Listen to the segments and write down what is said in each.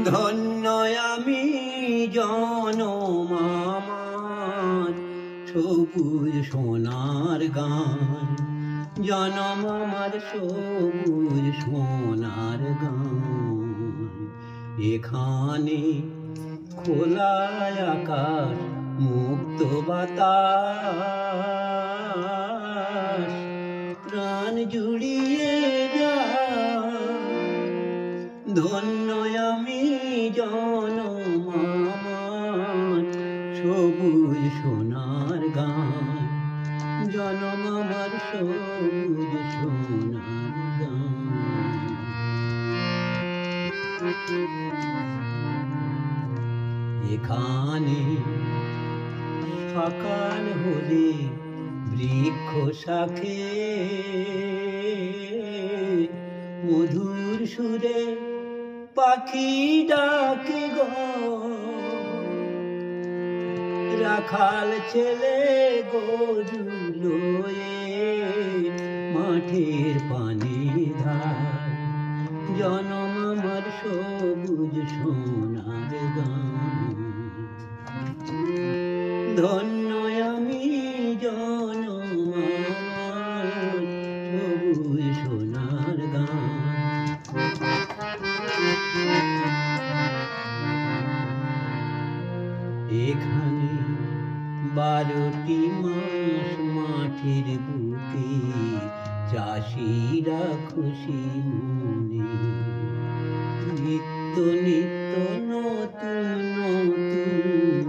ধন্য আমি জনম আমার সবুজ সোনার গান, জনম আমার সবুজ সোনার গান। এখানে খোলা আকাশ, মুক্ত বাতাস, প্রাণ জুড়িয়ে যায়। ধন্য আমি জনম আমার সবুজ সোনার গান, জনম আমার সবুজ সোনার গান। এখানে সকাল হলে বৃক্ষ শাখে মধুর সুরে পাখি ডাকে গো। রাখাল ছেলে গরু লয়ে মাঠের পানি ধার, জনম আমার সবুজ সোনার গান। ধন্য আমি জনম আমার সবুজ সোনার গান। এখানে 12টি মাস মাঠের বুকে চাষিরা খুশি মনে, নিত্য নিত্য নতুন নতুন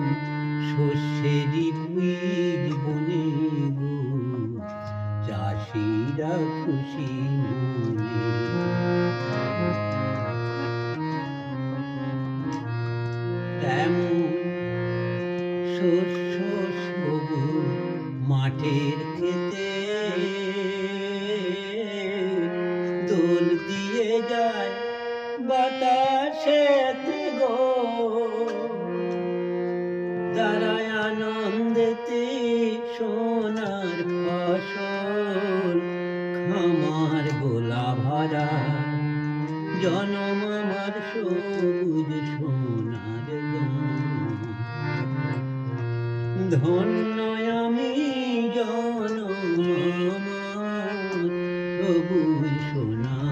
শস্যেরই বীজ বনে গো। চাষিরা খুশি মনে, তেমন শস্য সবুজ মাঠের খেতে দোল দিয়ে যায় বাতাসেতে গো। দাঁড়ায় আনন্দেতে সোনার ফসল, খামার গোলা ভরা, জনম আমার সবুজ সোনার গান। ধন্য আমি জনম আমার সবুজ সোনার